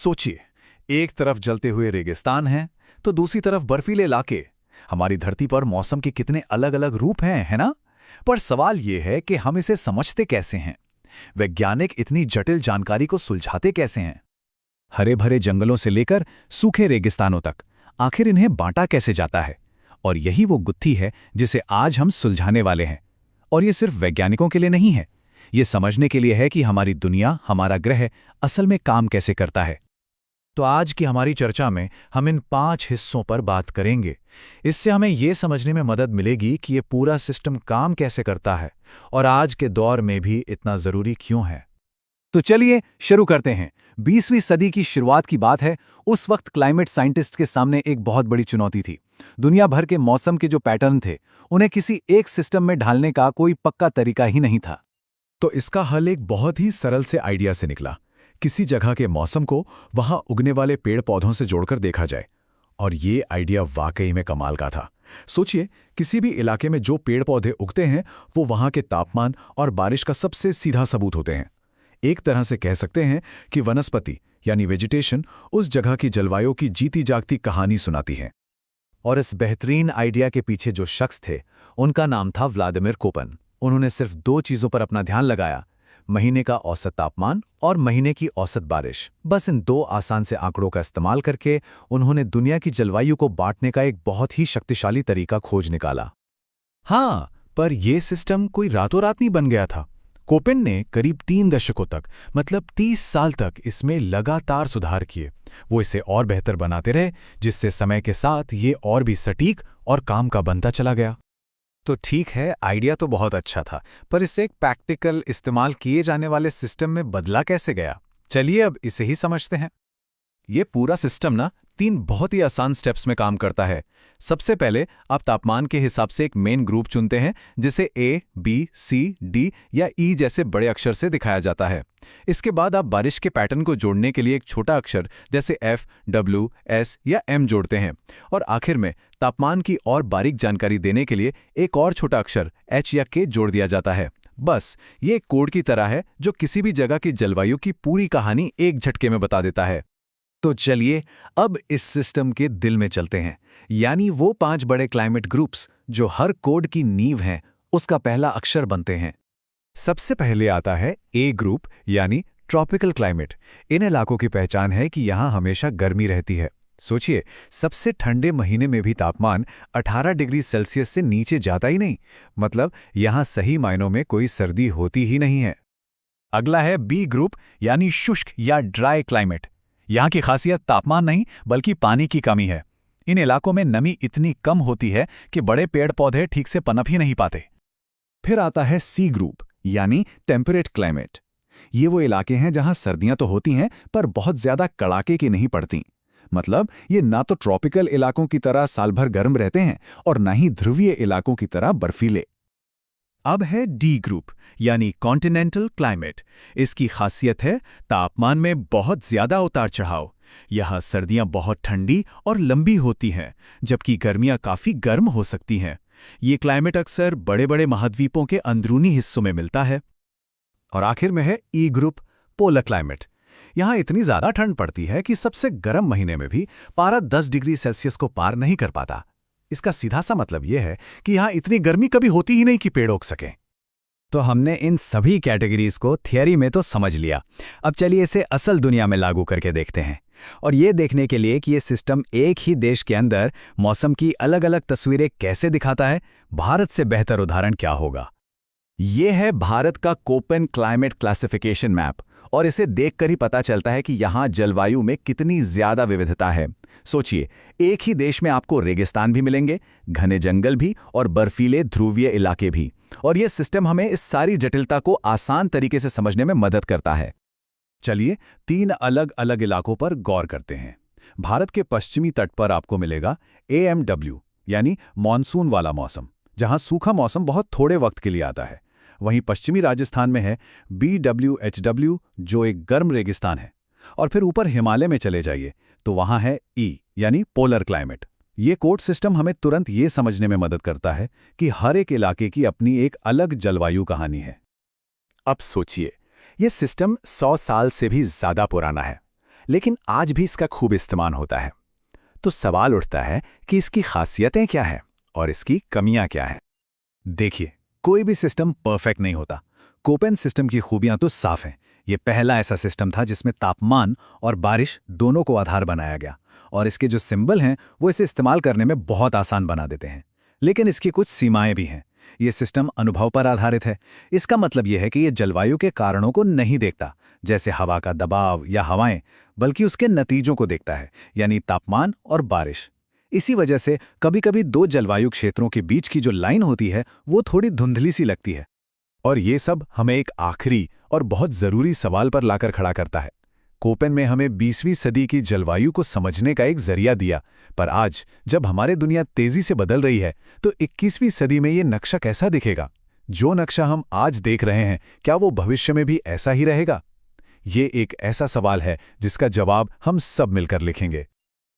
सोचिए, एक तरफ जलते हुए रेगिस्तान है तो दूसरी तरफ बर्फीले इलाके। हमारी धरती पर मौसम के कितने अलग अलग रूप हैं, है ना? पर सवाल यह है कि हम इसे समझते कैसे हैं? वैज्ञानिक इतनी जटिल जानकारी को सुलझाते कैसे हैं? हरे भरे जंगलों से लेकर सूखे रेगिस्तानों तक आखिर इन्हें बांटा कैसे जाता है? और यही वो गुत्थी है जिसे आज हम सुलझाने वाले हैं। और ये सिर्फ वैज्ञानिकों के लिए नहीं है, ये समझने के लिए है कि हमारी दुनिया, हमारा ग्रह असल में काम कैसे करता है। तो आज की हमारी चर्चा में हम इन 5 हिस्सों पर बात करेंगे। इससे हमें ये समझने में मदद मिलेगी कि ये पूरा सिस्टम काम कैसे करता है और आज के दौर में भी इतना ज़रूरी क्यों है। तो चलिए शुरू करते हैं। 20वीं सदी की शुरुआत की बात है। उस वक्त क्लाइमेट साइंटिस्ट के सामने एक बहुत बड़ी चुनौती थी। दुनिया भर के मौसम के जो पैटर्न थे, उन्हें किसी एक सिस्टम में ढालने का कोई पक्का तरीका ही नहीं था। तो इसका हल एक बहुत ही सरल से आइडिया से निकला। किसी जगह के मौसम को वहां उगने वाले पेड़ पौधों से जोड़कर देखा जाए। और ये आइडिया वाकई में कमाल का था। सोचिए, किसी भी इलाके में जो पेड़ पौधे उगते हैं वो वहां के तापमान और बारिश का सबसे सीधा सबूत होते हैं। एक तरह से कह सकते हैं कि वनस्पति यानी वेजिटेशन उस जगह की जलवायु की जीती जागती कहानी सुनाती है। और इस बेहतरीन आइडिया के पीछे जो शख्स थे, उनका नाम था व्लादिमीर कोपन। उन्होंने सिर्फ 2 चीजों पर अपना ध्यान लगाया, महीने का औसत तापमान और महीने की औसत बारिश। बस इन 2 आसान से आंकड़ों का इस्तेमाल करके उन्होंने दुनिया की जलवायु को बांटने का एक बहुत ही शक्तिशाली तरीका खोज निकाला। हाँ, पर यह सिस्टम कोई रातों रात नहीं बन गया था। कोपेन ने करीब 3 दशकों तक, मतलब 30 साल तक इसमें लगातार सुधार किए। वो इसे और बेहतर बनाते रहे, जिससे समय के साथ ये और भी सटीक और काम का बनता चला गया। तो ठीक है, आइडिया तो बहुत अच्छा था, पर इससे एक प्रैक्टिकल इस्तेमाल किए जाने वाले सिस्टम में बदला कैसे गया? चलिए अब इसे ही समझते हैं। ये पूरा सिस्टम ना 3 बहुत ही आसान स्टेप्स में काम करता है। सबसे पहले आप तापमान के हिसाब से एक मेन ग्रुप चुनते हैं, जिसे A, B, C, D या E जैसे बड़े अक्षर से दिखाया जाता है। इसके बाद आप बारिश के पैटर्न को जोड़ने के लिए एक छोटा अक्षर जैसे F, W, S या M जोड़ते हैं। और आखिर में तापमान की और बारीक जानकारी देने के लिए एक और छोटा अक्षर H या K जोड़ दिया जाता है। बस ये एक कोड की तरह है जो किसी भी जगह की जलवायु की पूरी कहानी एक झटके में बता देता है। तो चलिए अब इस सिस्टम के दिल में चलते हैं, यानी वो 5 बड़े क्लाइमेट ग्रुप्स जो हर कोड की नींव हैं, उसका पहला अक्षर बनते हैं। सबसे पहले आता है ए ग्रुप, यानी ट्रॉपिकल क्लाइमेट। इन इलाकों की पहचान है कि यहाँ हमेशा गर्मी रहती है। सोचिए, सबसे ठंडे महीने में भी तापमान 18 डिग्री सेल्सियस से नीचे जाता ही नहीं। मतलब यहाँ सही मायनों में कोई सर्दी होती ही नहीं है। अगला है बी ग्रुप, यानी शुष्क या ड्राई क्लाइमेट। यहाँ की खासियत तापमान नहीं बल्कि पानी की कमी है। इन इलाकों में नमी इतनी कम होती है कि बड़े पेड़ पौधे ठीक से पनप ही नहीं पाते। फिर आता है सी ग्रुप, यानी टेम्परेट क्लाइमेट। ये वो इलाके हैं जहां सर्दियां तो होती हैं पर बहुत ज्यादा कड़ाके की नहीं पड़ती। मतलब ये ना तो ट्रॉपिकल इलाकों की तरह साल भर गर्म रहते हैं और ना ही ध्रुवीय इलाकों की तरह बर्फीले। अब है डी ग्रुप, यानी कॉन्टिनेंटल क्लाइमेट। इसकी खासियत है तापमान में बहुत ज्यादा उतार चढ़ाव। यहाँ सर्दियां बहुत ठंडी और लंबी होती हैं, जबकि गर्मियां काफी गर्म हो सकती हैं। ये क्लाइमेट अक्सर बड़े बड़े महाद्वीपों के अंदरूनी हिस्सों में मिलता है। और आखिर में है ई ग्रुप, पोलर क्लाइमेट। यहाँ इतनी ज्यादा ठंड पड़ती है कि सबसे गर्म महीने में भी पारा 10 डिग्री सेल्सियस को पार नहीं कर पाता। इसका सीधा सा मतलब यह है कि यहाँ इतनी गर्मी कभी होती ही नहीं कि पेड़ उग सकें। तो हमने इन सभी कैटेगरीज को थियरी में तो समझ लिया। अब चलिए इसे असल दुनिया में लागू करके देखते हैं। और ये देखने के लिए कि ये सिस्टम एक ही देश के अंदर मौसम की अलग अलग तस्वीरें कैसे दिखाता है, भारत से बेहतर उदाहरण क्या होगा। ये है भारत का कोपेन क्लाइमेट क्लासिफिकेशन मैप। और इसे देखकर ही पता चलता है कि यहाँ जलवायु में कितनी ज्यादा विविधता है। सोचिए, एक ही देश में आपको रेगिस्तान भी मिलेंगे, घने जंगल भी और बर्फीले ध्रुवीय इलाके भी। और यह सिस्टम हमें इस सारी जटिलता को आसान तरीके से समझने में मदद करता है। चलिए 3 अलग अलग इलाकों पर गौर करते हैं। भारत के पश्चिमी तट पर आपको मिलेगा AMW, यानी मानसून वाला मौसम, जहां सूखा मौसम बहुत थोड़े वक्त के लिए आता है। वहीं पश्चिमी राजस्थान में है BWHW, जो एक गर्म रेगिस्तान है। और फिर ऊपर हिमालय में चले जाइए तो वहां है E, यानी पोलर क्लाइमेट। ये कोड सिस्टम हमें तुरंत ये समझने में मदद करता है कि हर एक इलाके की अपनी एक अलग जलवायु कहानी है। अब सोचिए, ये सिस्टम 100 साल से भी ज्यादा पुराना है, लेकिन आज भी इसका खूब इस्तेमाल होता है। तो सवाल उठता है कि इसकी खासियतें क्या हैं और इसकी कमियां क्या हैं। देखिए, कोई भी सिस्टम परफेक्ट नहीं होता। कोपेन सिस्टम की खूबियां तो साफ हैं। ये पहला ऐसा सिस्टम था जिसमें तापमान और बारिश दोनों को आधार बनाया गया, और इसके जो सिंबल हैं वो इसे इस्तेमाल करने में बहुत आसान बना देते हैं। लेकिन इसकी कुछ सीमाएं भी हैं। ये सिस्टम अनुभव पर आधारित है। इसका मतलब यह है कि ये जलवायु के कारणों को नहीं देखता, जैसे हवा का दबाव या हवाएं, बल्कि उसके नतीजों को देखता है, यानी तापमान और बारिश। इसी वजह से कभी-कभी दो जलवायु क्षेत्रों के बीच की जो लाइन होती है वो थोड़ी धुंधली सी लगती है। और ये सब हमें एक आखिरी और बहुत ज़रूरी सवाल पर लाकर खड़ा करता है। कोपेन में हमें 20वीं सदी की जलवायु को समझने का एक जरिया दिया, पर आज जब हमारी दुनिया तेजी से बदल रही है तो 21वीं सदी में ये नक्शा कैसा दिखेगा? जो नक्शा हम आज देख रहे हैं, क्या वो भविष्य में भी ऐसा ही रहेगा? ये एक ऐसा सवाल है जिसका जवाब हम सब मिलकर लिखेंगे।